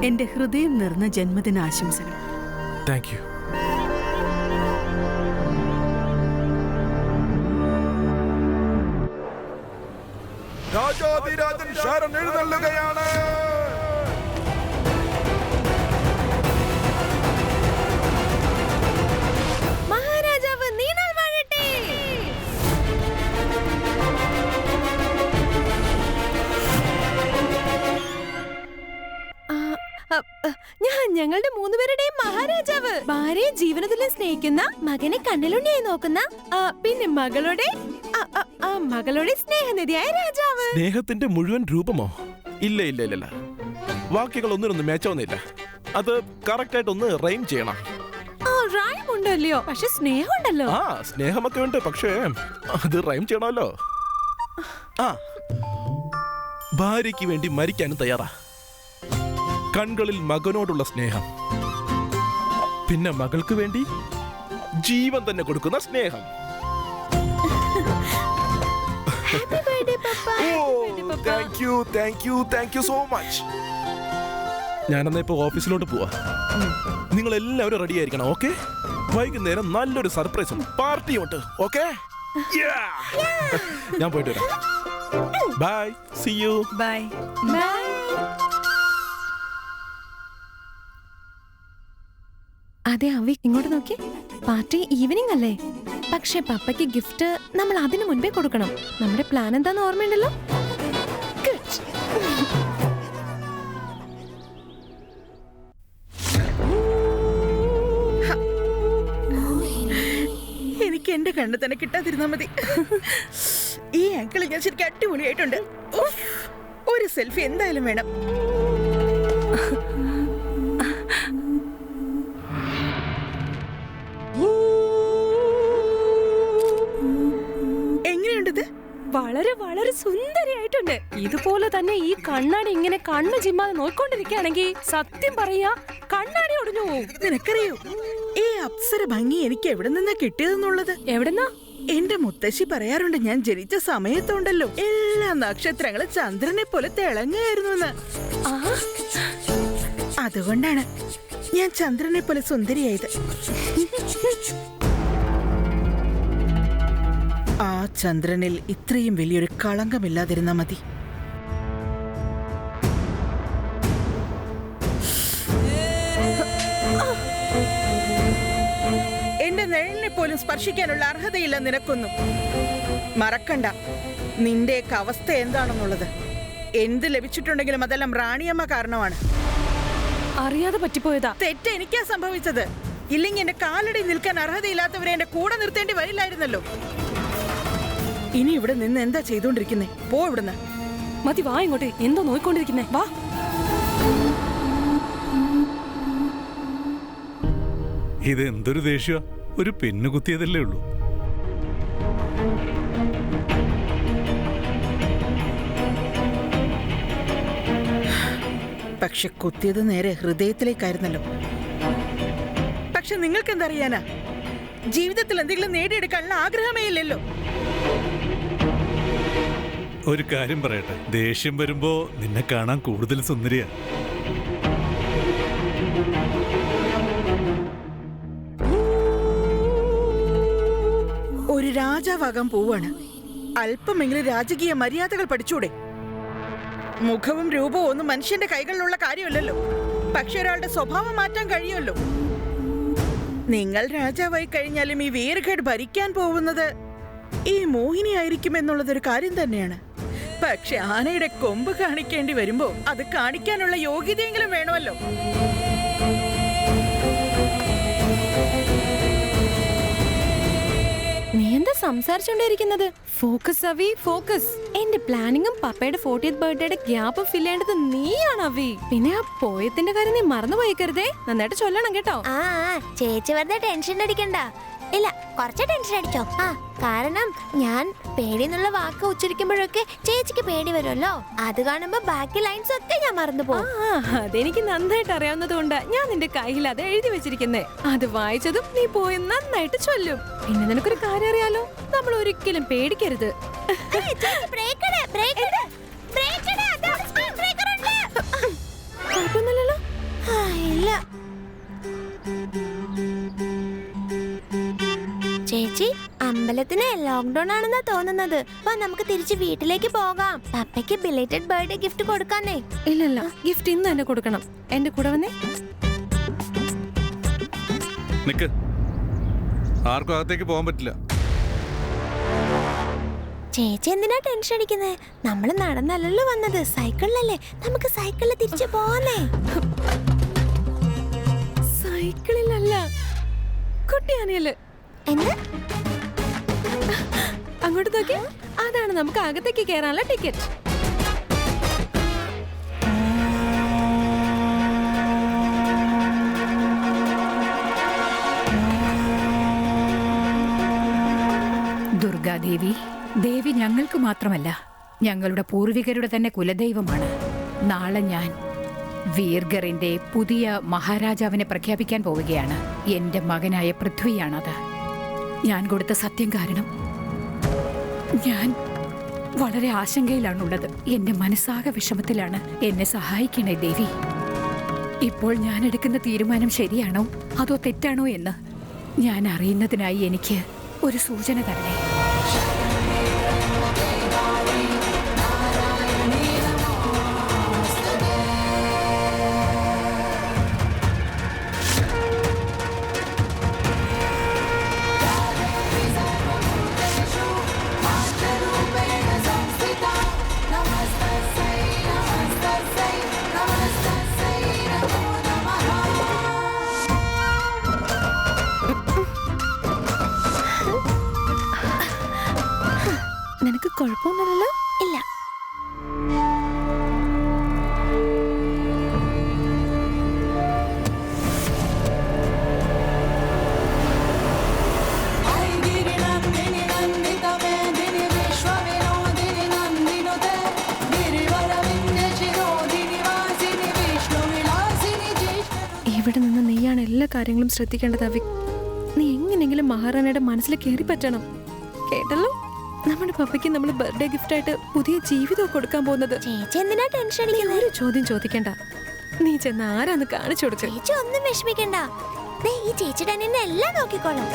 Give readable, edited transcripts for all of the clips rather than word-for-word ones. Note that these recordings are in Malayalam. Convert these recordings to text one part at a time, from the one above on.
എന്റെ ഹൃദയം നിറഞ്ഞ ജന്മദിനാശംസകൾ. Thank you. രാജാധിരാജൻ ശരൺ എഴുന്നള്ളുകയാണ്. മഹാരാജാവ് നീണാൾ വാഴട്ടെ. ഞാൻ ഞങ്ങളുടെ മൂന്നുപേരുടെയും മഹാരാജാവ്. ഭാര്യയെ ജീവനത്തിലെ സ്നേഹിക്കുന്ന, മകനെ കണ്ണിലുണ്ണിയായി നോക്കുന്ന, പിന്നെ മകളുടെ സ്നേഹനിധിയായ രാജാവ്. സ്നേഹത്തിന്റെ മുഴുവൻ രൂപമോ? ഇല്ല ഇല്ല ഇല്ല, വാക്യങ്ങൾ ഒന്നിനൊന്നും മേച്ചോന്നില്ല. അത് കറക്റ്റ് ആയിട്ട് ഒന്ന് റൈം ചെയ്യണം. റൈം ഉണ്ടല്ലോ, പക്ഷെ സ്നേഹം ഉണ്ടല്ലോ. ആ, സ്നേഹമൊക്കെ ഉണ്ട്, പക്ഷേ അത് റൈം ചെയ്യണമല്ലോ. ആ, ഭാര്യയ്ക്ക് വേണ്ടി മരിക്കാനും തയ്യാറാ. കൺകളിൽ മകനോടുള്ള സ്നേഹം, പിന്നെ മകൾക്ക് വേണ്ടി ജീവൻ തന്നെ കൊടുക്കുന്ന സ്നേഹം. Thank you so much. ഞാനെന്നാ ഇപ്പൊ ഓഫീസിലോട്ട് പോവാ. നിങ്ങൾ എല്ലാവരും റെഡി ആയിരിക്കണം, ഓക്കെ? വൈകുന്നേരം നല്ലൊരു സർപ്രൈസും പാർട്ടിയും ഉണ്ട്, ഓക്കെ? ഞാൻ പോയിട്ട് വരാം. Bye, see you. ബൈ. അതെ അവി, ഇങ്ങോട്ട് നോക്കി. പാർട്ടി ഈവനിങ് അല്ലേ? പക്ഷെ പപ്പയ്ക്ക് ഗിഫ്റ്റ് നമ്മൾ അതിനു മുൻപേ കൊടുക്കണം. നമ്മുടെ പ്ലാൻ എന്താന്ന് ഓർമ്മയുണ്ടല്ലോ? എനിക്ക് എന്റെ കണ്ണ് തന്നെ കിട്ടാതിരുന്നാ മതി. ഈ ആങ്കിൾ ഞാൻ ശരിക്കും അടിപൊളിയായിട്ടുണ്ട്. ഒരു സെൽഫി എന്തായാലും വേണം. എങ്ങനെയുണ്ടത്? വളരെ വളരെ സുന്ദരിയായിട്ടുണ്ട്. ഇതുപോലെ തന്നെ ഈ കണ്ണാടി ഇങ്ങനെ കണ്ണ് ചിമ്മാതെ നോക്കിക്കൊണ്ടിരിക്കുകയാണെങ്കിൽ സത്യം പറയാ കണ്ണാടി ഒടിഞ്ഞു പോകും. നിനക്കറിയോ ഈ അപ്സര ഭംഗി എനിക്ക് എവിടെ നിന്നാ കിട്ടിയതെന്നുള്ളത്? എവിടെന്നാ? എന്റെ മുത്തശ്ശി പറയാറുണ്ട്, ഞാൻ ജനിച്ച സമയത്തുണ്ടല്ലോ എല്ലാ നക്ഷത്രങ്ങളും ചന്ദ്രനെ പോലെ തിളങ്ങായിരുന്നു. അതുകൊണ്ടാണ് ഞാൻ ചന്ദ്രനെ പോലെ സുന്ദരിയായത്. ആ ചന്ദ്രനിൽ ഇത്രയും വലിയൊരു കളങ്കമില്ലാതിരുന്നാ മതി. എന്റെ നിഴലിനെ പോലും സ്പർശിക്കാനുള്ള അർഹതയില്ല നിനക്കൊന്നും. മറക്കണ്ട നിന്റെയൊക്കെ അവസ്ഥ എന്താണെന്നുള്ളത്. എന്ത് ലഭിച്ചിട്ടുണ്ടെങ്കിലും അതെല്ലാം റാണിയമ്മ കാരണമാണ്. അറിയാതെ പറ്റിപ്പോയതാ. തെറ്റ് എനിക്കാ സംഭവിച്ചത്. ഇല്ലെങ്കിൽ എന്റെ കാലടി നിൽക്കാൻ അർഹതയില്ലാത്തവരെ എന്റെ കൂടെ നിർത്തേണ്ടി വരില്ലായിരുന്നല്ലോ. ഇനി ഇവിടെ നിന്ന് എന്താ ചെയ്തോണ്ടിരിക്കുന്നേ? പോ ഇവിടുന്ന്. മതി, വാ ഇങ്ങോട്ട്. എന്തോ നോയിക്കൊണ്ടിരിക്കുന്നേ? വാ. ഇത് എന്തൊരു ദേഷ്യ! ഒരു പെണ്ണ് കുത്തിയതല്ലേ ഉള്ളൂ. പക്ഷെ കുത്തിയത് നേരെ ഹൃദയത്തിലേക്കായിരുന്നല്ലോ. പക്ഷെ നിങ്ങൾക്ക് എന്തറിയാനാ? ജീവിതത്തിൽ എന്തെങ്കിലും നേടിയെടുക്കാനുള്ള ആഗ്രഹമേ ഇല്ലല്ലോ. ഒരു കാര്യം പറയട്ടെ, ദേഷ്യം വരുമ്പോ നിന്നെ കാണാൻ കൂടുതൽ സുന്ദരിയാ. ഒരു രാജാവാകാൻ പോവാണ്. അല്പമെങ്കിലും രാജകീയ മര്യാദകൾ പഠിച്ചൂടെ? മുഖവും രൂപവും ഒന്നും മനുഷ്യന്റെ കൈകളിലുള്ള കാര്യമല്ലല്ലോ. പക്ഷെ ഒരാളുടെ സ്വഭാവം മാറ്റാൻ കഴിയുമല്ലോ. നിങ്ങൾ രാജാവായി കഴിഞ്ഞാലും ഈ വീർഘഡ് ഭരിക്കാൻ പോകുന്നത് ഈ മോഹിനി ആയിരിക്കും എന്നുള്ളതൊരു കാര്യം തന്നെയാണ്. പക്ഷെ ആനയുടെ കൊമ്പ് കാണിക്കേണ്ടി വരുമ്പോ അത് കാണിക്കാനുള്ള യോഗ്യതയെങ്കിലും വേണമല്ലോ. നീ എന്താ സംസാരിച്ചോണ്ടിരിക്കുന്നത്? ഫോക്കസ് അവി, ഫോക്കസ്. എന്റെ പ്ലാനിങ്ങും പപ്പയുടെ 40th ബർത്ത്ഡേയുടെ ഗ്യാപ്പ് ഫിൽ ചെയ്യേണ്ടത് നീയാണ് അവി. പിന്നെ ആ പോയത്തിന്റെ കാര്യം നീ മറന്നു പോയിക്കരുതേ. നന്നായിട്ട് ചൊല്ലണം കേട്ടോ. ചേച്ചി വെറുതെ ടെൻഷൻ അടിക്കണ്ട. ഇല്ല, കുറച്ച് ടെൻഷൻ അടിച്ചോ. കാരണം ഞാൻ പേടി എന്നുള്ള വാക്ക് ഉച്ചരിക്കുമ്പോഴൊക്കെ ചേച്ചിക്ക് പേടി വരുമല്ലോ. അത് കാണുമ്പോ ബാക്കി ലൈൻസ് ഒക്കെ ഞാൻ മറന്നു പോകും. അതെനിക്ക് നന്നായിട്ട് അറിയാവുന്നത് കൊണ്ട് ഞാൻ നിന്റെ കയ്യിൽ അത് എഴുതി വെച്ചിരിക്കുന്നേ. അത് വായിച്ചതും നീ പോയി നന്നായിട്ട് ചൊല്ലും. പിന്നെ നിനക്കൊരു കാര്യം അറിയാലോ, നമ്മൾ ഒരിക്കലും പേടിക്കരുത്. കുഴപ്പമൊന്നുമില്ലല്ലോ. ഇല്ല. ചേച്ചി, അമ്പലത്തിന് ലോക്ക്ഡൌൺ ആണെന്നാ തോന്നുന്നത്. വാ നമുക്ക് തിരിച്ച് വീട്ടിലേക്ക് പോകാം. പപ്പയ്ക്ക് ബിലേറ്റഡ് ബർത്ത്ഡേ ഗിഫ്റ്റ് കൊടുക്കാന്നേ. ഇല്ലല്ല, ഗിഫ്റ്റ് ഇന്ന് തന്നെ കൊടുക്കണം. എന്റെ കൂടെ വന്നേ. നിക്ക്, ആർക്കും അകത്തേക്ക് പോകാൻ പറ്റില്ല. ചേച്ചി എന്തിനാ ടെൻഷൻ അടിക്കുന്നത്? നമ്മള് നടന്നല്ലല്ലോ വന്നത്, സൈക്കിളിലല്ലേ. നമുക്ക് സൈക്കിളിൽ തിരിച്ചു പോന്നേ. സൈക്കിളിലല്ല, കുട്ടിയാനയില്. എന്ന് അങ്ങോട്ട് നോക്കി, അതാണ് നമുക്ക് അകത്തേക്ക് കയറാനുള്ള ടിക്കറ്റ്. ദുർഗാദേവി, ദേവി ഞങ്ങൾക്ക് മാത്രമല്ല, ഞങ്ങളുടെ പൂർവികരുടെ തന്നെ കുലദൈവമാണ്. നാളെ ഞാൻ വീർഗറിന്റെ പുതിയ മഹാരാജാവിനെ പ്രഖ്യാപിക്കാൻ പോവുകയാണ്. എന്റെ മകനായ പൃഥ്വിയാണത്. ഞാൻ കൊടുത്ത സത്യം കാരണം ഞാൻ വളരെ ആശങ്കയിലാണുള്ളത്. എന്റെ മനസ്സാകെ വിഷമത്തിലാണ്. എന്നെ സഹായിക്കണേ ദേവി. ഇപ്പോൾ ഞാൻ എടുക്കുന്ന തീരുമാനം ശരിയാണോ അതോ തെറ്റാണോ എന്ന് ഞാൻ അറിയുന്നതിനായി എനിക്ക് ഒരു സൂചന തരണേ. നിനക്ക് കുഴപ്പമൊന്നുമില്ലല്ലോ? ഇല്ല. ഇവിടെ നിന്ന് നീയാണ് എല്ലാ കാര്യങ്ങളും ശ്രദ്ധിക്കേണ്ടത് അവി. നീ എങ്ങനെയെങ്കിലും മഹാറാണിയുടെ മനസ്സിൽ കയറി പറ്റണം. കേട്ടല്ലോ? നമ്മുടെ പപ്പയ്ക്ക് നമ്മൾ ബർത്ത്ഡേ ഗിഫ്റ്റ് ആയിട്ട് പുതിയ ജീവിതം കൊടുക്കാൻ പോകുന്നത്. ചേച്ചി എന്തിനാ ടെൻഷൻ നീ അടിക്കുന്നത്? ഒരു ചോദ്യം ചോദിക്കണ്ട. നീ ചെന്ന് ആരാന്ന് കാണിച്ചു കൊടുക്ക. ചേച്ചി ഒന്നും വിഷമിക്കണ്ട. ദേ ഈ ചേച്ചിയുടെ എന്നെ എല്ലാം നോക്കിക്കോളാം.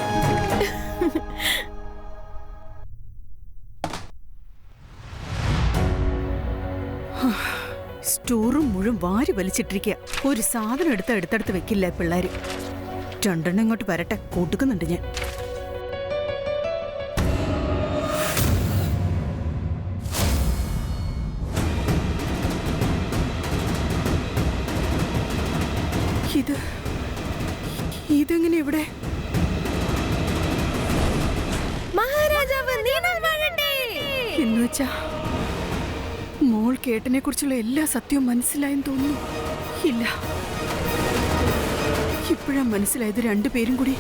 സ്റ്റോറും മുഴുവൻ വാരി വലിച്ചിട്ടിരിക്കുക. ഒരു സാധനം എടുത്തെടുത്ത് വെക്കില്ല പിള്ളേര്. രണ്ടെണ്ണം ഇങ്ങോട്ട് വരട്ടെ, കൂട്ടുക്കുന്നുണ്ട് ഞാൻ. ഇതെങ്ങനെ ഇവിടെ? മഹാരാജാവ് എന്നുവെച്ചാ മോൾ കേട്ടനെ കുറിച്ചുള്ള എല്ലാ സത്യവും മനസ്സിലായെന്ന് തോന്നുന്നു. ഇല്ല, ഇപ്പോഴാ മനസ്സിലായത് രണ്ടുപേരും കൂടി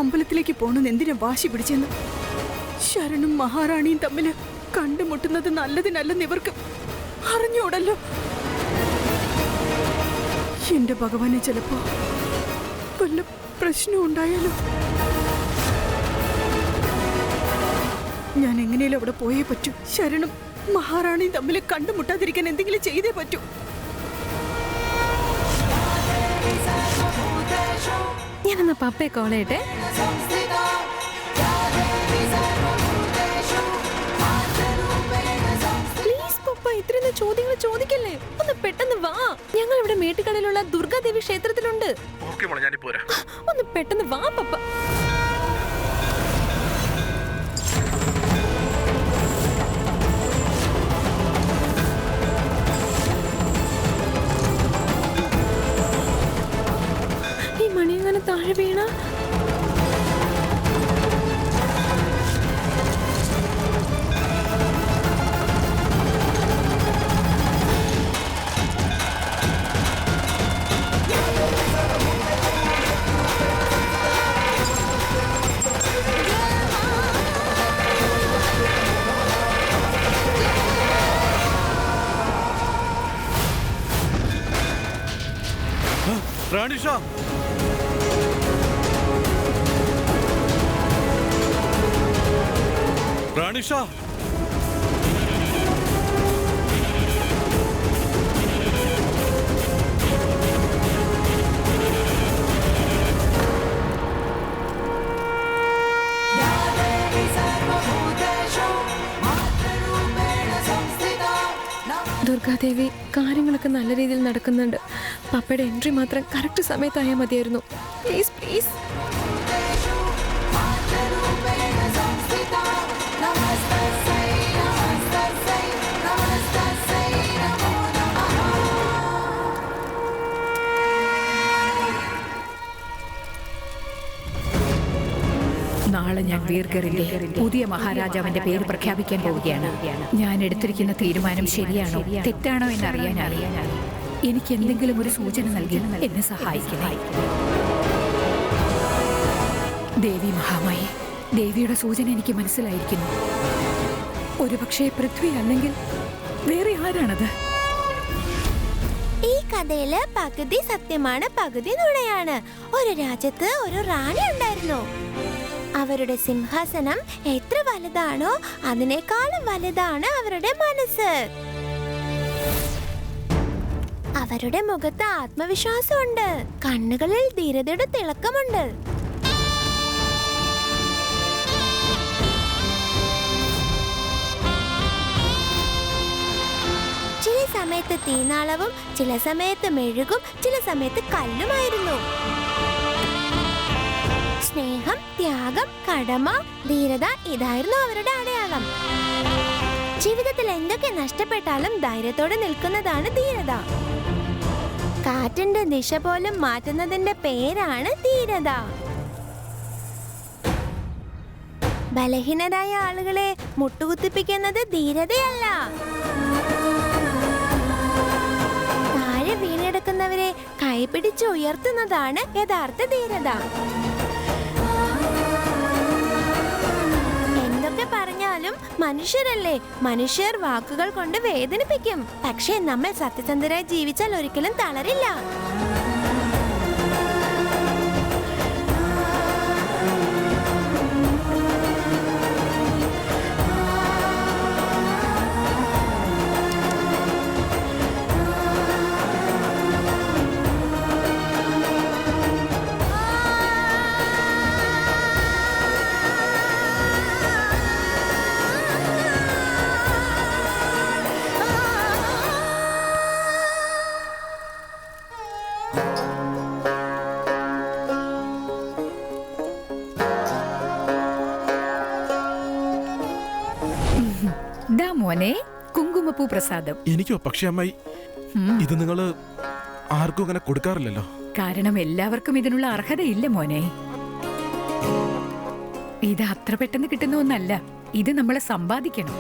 അമ്പലത്തിലേക്ക് പോണെന്ന് എന്തിനാ വാശി പിടിച്ചെന്ന്. ശരണും മഹാറാണിയും തമ്മില് കണ്ടുമുട്ടുന്നത് നല്ലതിനല്ലെന്ന് ഇവർക്ക് അറിഞ്ഞൂടല്ലോ. എന്റെ ഭഗവാനെ, ചിലപ്പോ വല്ല പ്രശ്നം ഉണ്ടായാലോ. ഞാൻ എങ്ങനെയാലും അവിടെ പോയേ പറ്റൂ. ശരണും മഹാറാണിയും തമ്മിൽ കണ്ടുമുട്ടാതിരിക്കാൻ എന്തെങ്കിലും ചെയ്തേ പറ്റൂ. ഞാനെന്നാ പപ്പയെ കോൾ ചെയ്യട്ടെ. പ്ലീസ് പപ്പ, ഇത്രയും ചോദ്യങ്ങൾ ചോദിക്കല്ലേ. ഒന്ന് പെട്ടെന്ന് വാ. ഞങ്ങൾ ഇവിടെ മേട്ടുകളിലുള്ള ദുർഗാദേവി ക്ഷേത്രത്തിലുണ്ട്. ഒന്ന് പെട്ടെന്ന് വാ പപ്പ. ഈ മണി അങ്ങനെ താഴെ വീണ റാണിഷ, റാണിഷ, ദുർഗാദേവി, കാര്യങ്ങളൊക്കെ നല്ല രീതിയിൽ നടക്കുന്നുണ്ട്. പപ്പയുടെ എൻട്രി മാത്രം കറക്റ്റ് സമയത്തായാൽ മതിയായിരുന്നു. Please please. നാളെ ഞാൻ വീർഗറിന്റെ പുതിയ മഹാരാജാവിന്റെ പേര് പ്രഖ്യാപിക്കാൻ പോവുകയാണ്. ഞാൻ എടുത്തിരിക്കുന്ന തീരുമാനം ശരിയാണോ തെറ്റാണോ എന്നറിയാനാണ്. എനിക്ക് എന്തെങ്കിലും ഒരു സൂചന നൽകി എന്നെ സഹായിക്കണേ. ദേവി മഹാമായി, ദേവിയുടെ സൂചന എനിക്ക് മനസ്സിലായിരിക്കുന്നു. ഒരുപക്ഷെ പൃഥ്വി അല്ലെങ്കിൽ വേറെ ആരാണത്? ഈ കഥയില് പകുതി സത്യമാണ്, പകുതി നുണയാണ്. ഒരു രാജ്യത്ത് ഒരു റാണി ഉണ്ടായിരുന്നു. അവരുടെ സിംഹാസനം എത്ര വലുതാണോ അതിനേക്കാളും വലുതാണ് അവരുടെ മനസ്സ്. അവരുടെ മുഖത്ത് ആത്മവിശ്വാസമുണ്ട്, കണ്ണുകളിൽ ധീരതയുടെ തിളക്കമുണ്ട്. ചില സമയത്ത് തീനാളവും, ചില സമയത്ത് മെഴുകും, ചില സമയത്ത് കല്ലുമായിരുന്നു. സ്നേഹം, ത്യാഗം, കടമ, ധീരത ഇതായിരുന്നു അവരുടെ അടയാളം. ജീവിതത്തിൽ എന്തൊക്കെ നഷ്ടപ്പെട്ടാലും ധൈര്യത്തോടെ നിൽക്കുന്നതാണ് ധീരത. കാറ്റിന്റെ ദിശ പോലും മാറ്റുന്നതിന്റെ പേരാണ് ധീരത. ബലഹീനരായ ആളുകളെ മുട്ടുകുത്തിപ്പിക്കുന്നത് ധീരതയല്ല. താഴെ വീണെടുക്കുന്നവരെ കൈപിടിച്ച് ഉയർത്തുന്നതാണ് യഥാർത്ഥ ധീരത. പറഞ്ഞാലും മനുഷ്യരല്ലേ, മനുഷ്യർ വാക്കുകൾ കൊണ്ട് വേദനിപ്പിക്കും. പക്ഷേ നമ്മൾ സത്യസന്ധരായി ജീവിച്ചാൽ ഒരിക്കലും തളരില്ല. മോനെ, കുങ്കുമപ്പൂ പ്രസാദം. എനിക്കോ? പക്ഷെ അമ്മായി, ഇത് നിങ്ങള് ആർക്കും അങ്ങനെ കൊടുക്കാറില്ലല്ലോ. കാരണം എല്ലാവർക്കും ഇതിനുള്ള അർഹതയില്ല മോനെ. ഇത് അത്ര പെട്ടെന്ന് കിട്ടുന്ന ഒന്നല്ല. ഇത് നമ്മളെ സമ്പാദിക്കണം.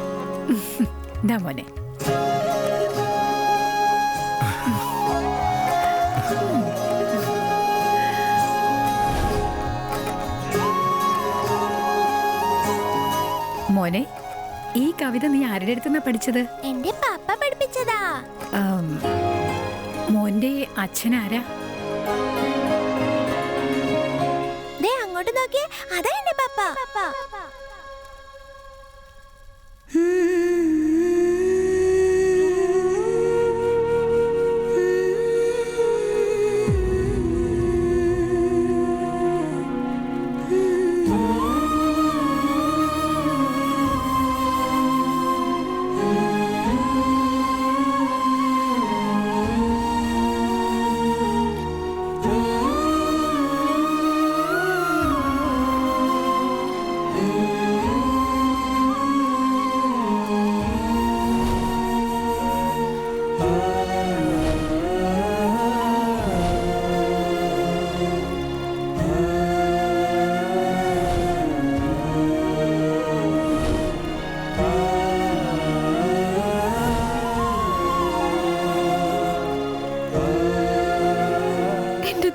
ദാ മോനെ. മോനെ, ഈ കവിത നീ ആരുടെ അടുത്തുനിന്നാ പഠിച്ചത്? എന്റെ പപ്പ പഠിപ്പിച്ചതാ. മോന്റെ അച്ഛനാരാ? ദേ അങ്ങോട്ട് നോക്കിയേ, അതാ എന്റെ പപ്പ.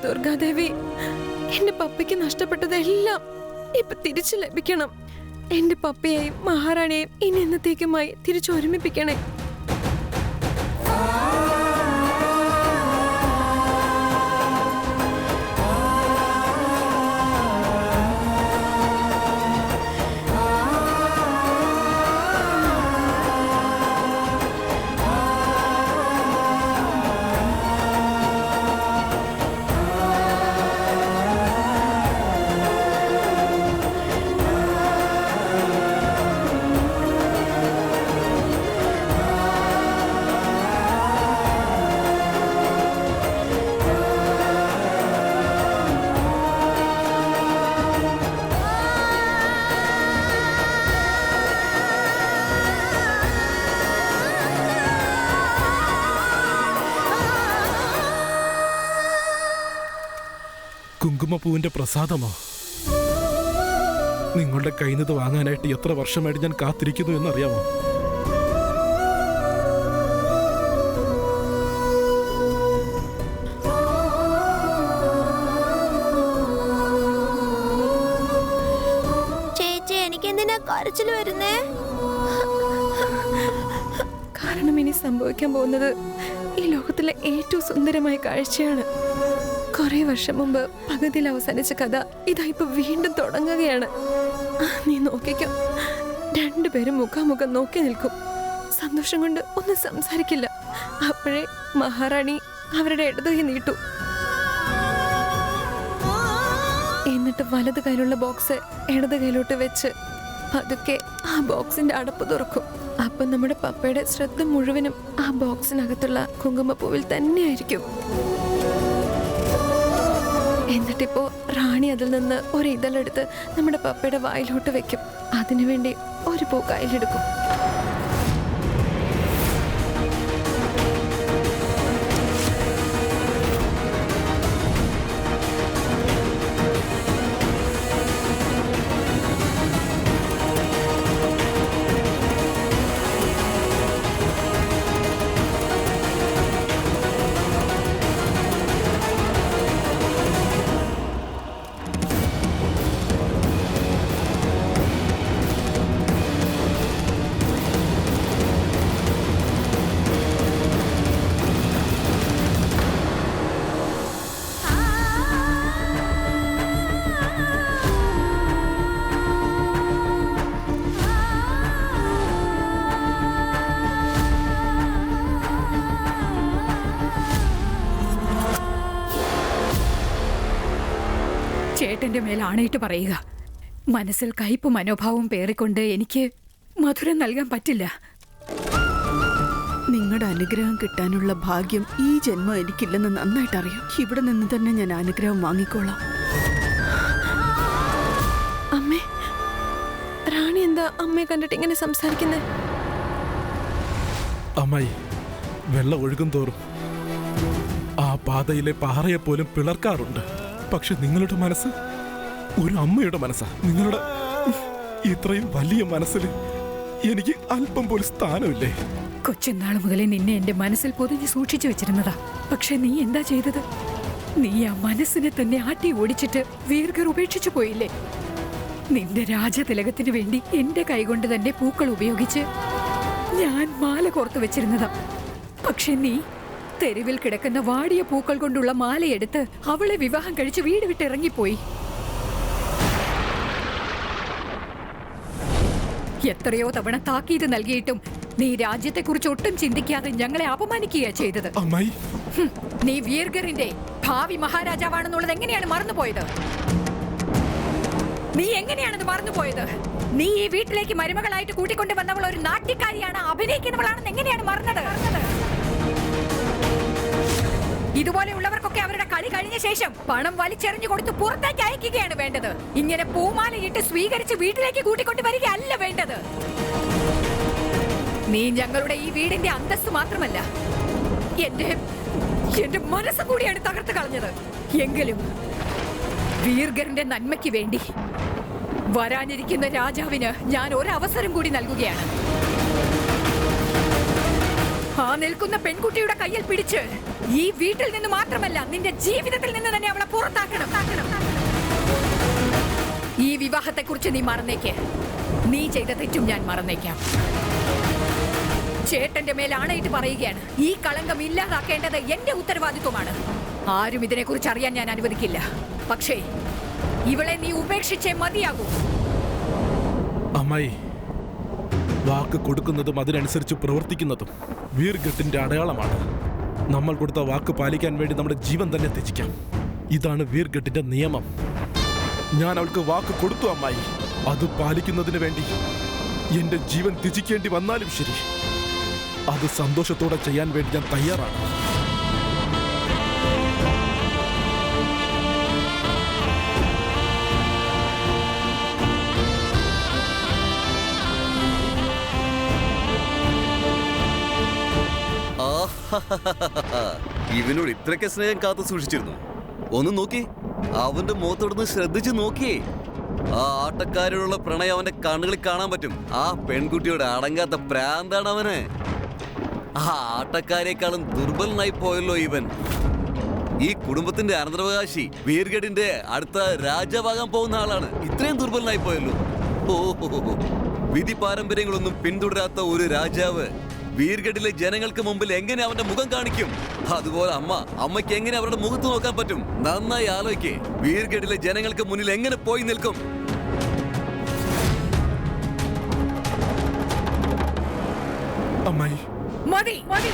ദുർഗാദേവി, എന്റെ പപ്പയ്ക്ക് നഷ്ടപ്പെട്ടതെല്ലാം ഇപ്പൊ തിരിച്ചു ലഭിക്കണം. എന്റെ പപ്പയെയും മഹാറാണിയെയും ഇനി എന്നത്തേക്കുമായി തിരിച്ചൊരുമിപ്പിക്കണേ. കുങ്കുമപ്പൂവിന്റെ പ്രസാദമോ? നിങ്ങളുടെ കയ്യിൽ നിന്ന് വാങ്ങാനായിട്ട് എത്ര വർഷമായിട്ട് ഞാൻ കാത്തിരിക്കുന്നു എന്നറിയാമോ? ചേച്ചി എനിക്കെന്തിനാ കരച്ചിൽ വരുന്നേ? കാരണം ഇനി സംഭവിക്കാൻ പോകുന്നത് ഈ ലോകത്തിലെ ഏറ്റവും സുന്ദരമായ കാഴ്ചയാണ്. കുറെ വർഷം മുമ്പ് പകുതിയിൽ അവസാനിച്ച കഥ ഇതാ ഇപ്പൊ വീണ്ടും തുടങ്ങുകയാണ്. നീ നോക്കിക്കോ, രണ്ടുപേരും മുഖാമുഖം നോക്കി നിൽക്കും. സന്തോഷം കൊണ്ട് ഒന്നും സംസാരിക്കില്ല. അപ്പോഴേ മഹാറാണി അവരുടെ ഇടത് കൈ നീട്ടു. എന്നിട്ട് വലത് കൈയിലുള്ള ബോക്സ് ഇടത് കൈയിലോട്ട് വെച്ച് പതുക്കെ ആ ബോക്സിന്റെ അടപ്പ് തുറക്കും. അപ്പൊ നമ്മുടെ പപ്പയുടെ ശ്രദ്ധ മുഴുവനും ആ ബോക്സിനകത്തുള്ള കുങ്കുമപ്പൂവിൽ തന്നെയായിരിക്കും. എന്നിട്ടിപ്പോ റാണി അതിൽ നിന്ന് ഒരു ഇതളെടുത്ത് നമ്മുടെ പപ്പയുടെ വായിലോട്ട് വെക്കും. അതിനുവേണ്ടി ഒരു പൂ കയ്യിലെടുക്കും. ചേട്ടന്റെ മേൽ ആണയിട്ട് പറയുക, മനസ്സിൽ കയ്പ് മനോഭാവവും പേറിക്കൊണ്ട് എനിക്ക് മധുരം നൽകാൻ പറ്റില്ല. നിങ്ങളുടെ അനുഗ്രഹം കിട്ടാനുള്ള ഭാഗ്യം ഈ ജന്മം എനിക്കില്ലെന്ന് നന്നായിട്ട് അറിയാം. ഇവിടെ നിന്ന് തന്നെ ഞാൻ അനുഗ്രഹം വാങ്ങിക്കോളാം. അമ്മേ, റാണി എന്താ അമ്മയെ കണ്ടിട്ട് ഇങ്ങനെ സംസാരിക്കുന്നേ? അമ്മായി, വെള്ളം ഒഴുകും തോറും ആ പാതയിലെ പാറയെ പോലും പിളർക്കാറുണ്ട്. പക്ഷെ നിങ്ങളുടെ മനസ്സ് ഒരു അമ്മയുടെ മനസ്സാ. നിങ്ങളുടെ ഇത്രയും വലിയ മനസ്സിൽ എനിക്ക് അല്പം പോലും സ്ഥാനമില്ലേ? കൊച്ചുനാൾ മുതലേ നിന്നെ എന്റെ മനസ്സിൽ പൊതിഞ്ഞ് സൂക്ഷിച്ചു വെച്ചിരുന്നതാ. പക്ഷെ നീ എന്താ ചെയ്തത്? നീ ആ മനസ്സിനെ തന്നെ ആട്ടി ഓടിച്ചിട്ട് വീർഗർ ഉപേക്ഷിച്ചു പോയില്ലേ? നിന്റെ രാജതിലകത്തിന് വേണ്ടി എന്റെ കൈകൊണ്ട് തന്നെ പൂക്കൾ ഉപയോഗിച്ച് ഞാൻ മാല കോർത്തു വെച്ചിരുന്നതാ. പക്ഷെ നീ തെരുവിൽ കിടക്കുന്ന വാടിയ പൂക്കൾ കൊണ്ടുള്ള മാലയെടുത്ത് അവളെ വിവാഹം കഴിച്ച് വീട് വിട്ട് ഇറങ്ങിപ്പോയി. എത്രയോ തവണ താക്കീത് നൽകിയിട്ടും നീ രാജ്യത്തെക്കുറിച്ച് ഒട്ടും ചിന്തിക്കാതെ ഞങ്ങളെ അപമാനിക്കുകയാ ചെയ്തത്. അമ്മായി, നീ വീർഗറിന്റെ ഭാവി മഹാരാജാവാണെന്നുള്ളത് എങ്ങനെയാണ് മറന്നുപോയത്? നീ എങ്ങനെയാണത് മറന്നുപോയത്? നീ ഈ വീട്ടിലേക്ക് മരുമകളായിട്ട് കൂട്ടിക്കൊണ്ടു വന്നവൾ ഒരു നാട്യക്കാരിയാണ്, അഭിനയിക്കുന്നവളാണെന്ന് എങ്ങനെയാണ് മറന്നത്? ഇതുപോലെയുള്ളവർക്കൊക്കെ അവരുടെ കളി കഴിഞ്ഞ ശേഷം പണം വലിച്ചെറിഞ്ഞു കൊടുത്ത് പുറത്തേക്ക് അയക്കുകയാണ് വേണ്ടത്. ഇങ്ങനെ പൂമാലയിട്ട് സ്വീകരിച്ച് വീട്ടിലേക്ക് കൂട്ടിക്കൊണ്ടു വരികയല്ല വേണ്ടത്. നീ ഞങ്ങളുടെ ഈ വീടിന്റെ അന്തസ്ത് മാത്രമല്ല, എന്റെ മനസ്സ് കൂടിയാണ് തകർത്ത് കളഞ്ഞത്. എങ്കിലും വീർഗറിന്റെ നന്മയ്ക്ക് വേണ്ടി വരാനിരിക്കുന്ന രാജാവിന് ഞാൻ ഒരവസരം കൂടി നൽകുകയാണ്. ആ നിൽക്കുന്ന പെൺകുട്ടിയുടെ കയ്യിൽ പിടിച്ച് ഈ വീട്ടിൽ നിന്ന് മാത്രമല്ല നിന്റെ ജീവിതത്തിൽ നിന്ന് തന്നെ അവളെ പുറത്താക്കണം. ഈ വിവാഹത്തെ കുറിച്ച് നീ മറന്നേക്ക്. നീ ചെയ്ത തെറ്റും ഞാൻ മറന്നേക്കാം. ചേട്ടന്റെ മേൽ ആണയിട്ട് പറയുകയാണ്, ഈ കളങ്കം ഇല്ലാതാക്കേണ്ടത് എന്റെ ഉത്തരവാദിത്വമാണ്. ആരും ഇതിനെക്കുറിച്ച് അറിയാൻ ഞാൻ അനുവദിക്കില്ല. പക്ഷേ ഇവളെ നീ ഉപേക്ഷിച്ചേ മതിയാകൂ. അമ്മായി, വാക്ക് കൊടുക്കുന്നതും അതിനനുസരിച്ച് പ്രവർത്തിക്കുന്നതും വീർഗട്ടിന്റെ അടയാളമാണ്. നമ്മൾ കൊടുത്ത വാക്ക് പാലിക്കാൻ വേണ്ടി നമ്മുടെ ജീവൻ തന്നെ ത്യജിക്കാം. ഇതാണ് വീർഗട്ടിന്റെ നിയമം. ഞാൻ അവൾക്ക് വാക്ക് കൊടുത്തു അമ്മായി. അത് പാലിക്കുന്നതിന് വേണ്ടി എന്റെ ജീവൻ ത്യജിക്കേണ്ടി വന്നാലും ശരി, അത് സന്തോഷത്തോടെ ചെയ്യാൻ വേണ്ടി ഞാൻ തയ്യാറാണ്. ഇവനോട് ഇത്രയ്ക്ക് സ്നേഹം കാത്തു സൂക്ഷിച്ചിരുന്നു. ഒന്ന് നോക്കി, അവന്റെ മുഖത്തോടൊന്ന് ശ്രദ്ധിച്ചു നോക്കിയേ. ആ ആട്ടക്കാരോടുള്ള പ്രണയം അവന്റെ കണ്ണുകളിൽ കാണാൻ പറ്റും. ആ പെൺകുട്ടിയോട് അടങ്ങാത്ത പ്രാന്താണ് അവന്. ആ ആട്ടക്കാരേക്കാളും ദുർബലനായി പോയല്ലോ ഇവൻ. ഈ കുടുംബത്തിന്റെ അനന്തരാവകാശി വീർഗഡിന്റെ അടുത്ത രാജാവാകാൻ പോകുന്ന ആളാണ്. ഇത്രയും ദുർബലനായി പോയല്ലോ. ഓഹോ, വിധി പാരമ്പര്യങ്ങളൊന്നും പിന്തുടരാത്ത ഒരു രാജാവ് വീർഗഡിലെ ജനങ്ങൾക്ക് മുമ്പിൽ എങ്ങനെ അവന്റെ മുഖം കാണിക്കും? അതുപോലെ അമ്മയ്ക്ക് എങ്ങനെ അവരുടെ മുഖത്ത് നോക്കാൻ പറ്റും? നന്നായി ആലോചിക്കേ. വീർഗഡിലെ ജനങ്ങൾക്ക് മുന്നിൽ എങ്ങനെ പോയി നിൽക്കും? അമ്മായി, മതി മതി.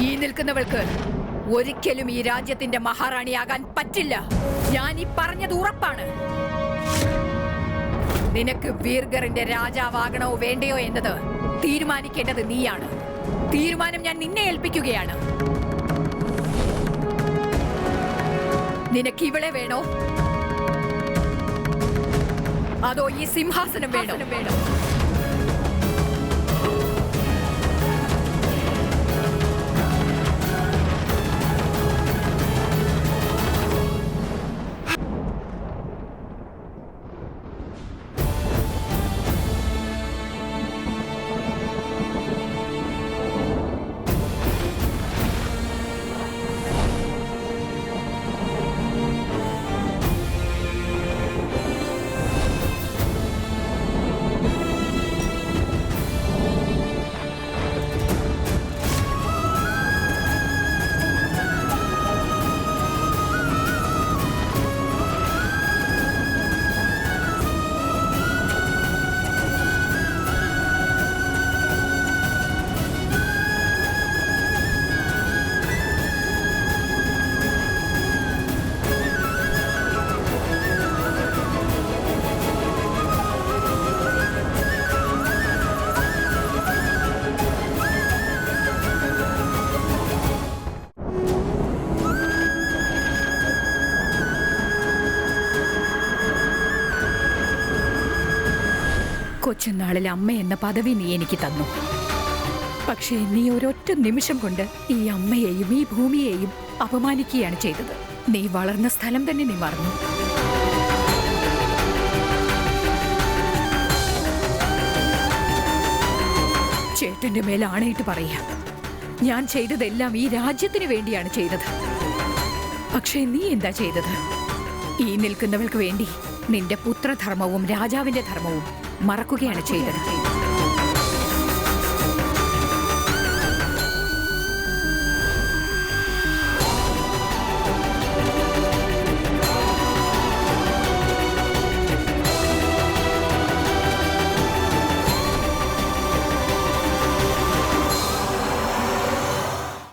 ഈ നിൽക്കുന്നവൾക്ക് ഒരിക്കലും ഈ രാജ്യത്തിന്റെ മഹാറാണിയാകാൻ പറ്റില്ല. ഞാൻ ഈ പറഞ്ഞത് ഉറപ്പാണ്. നിനക്ക് വീർഗറിന്റെ രാജാവാകണോ വേണ്ടയോ എന്നത് തീരുമാനിക്കേണ്ടത് നീയാണ്. തീരുമാനം ഞാൻ നിന്നെ ഏൽപ്പിക്കുകയാണ്. നിനക്ക് ഇവളെ വേണോ, അതോ ഈ സിംഹാസനം വേണോ? കൊച്ചുനാളിൽ അമ്മ എന്ന പദവി നീ എനിക്ക് തന്നു. പക്ഷേ നീ ഒരൊറ്റ നിമിഷം കൊണ്ട് ഈ അമ്മയെയും ഈ ഭൂമിയെയും അപമാനിക്കുകയാണ് ചെയ്തത്. നീ വളർന്ന സ്ഥലം തന്നെ നീ മറന്നു. ചേട്ടന്റെ മേൽ ആണയിട്ട് പറയാ, ഞാൻ ചെയ്തതെല്ലാം ഈ രാജ്യത്തിന് വേണ്ടിയാണ് ചെയ്തത്. പക്ഷേ നീ എന്താ ചെയ്തത്? ഈ നിൽക്കുന്നവൾക്ക് വേണ്ടി നിന്റെ പുത്രധർമ്മവും രാജാവിന്റെ ധർമ്മവും മറക്കുകയാണ് ചെയ്തത്.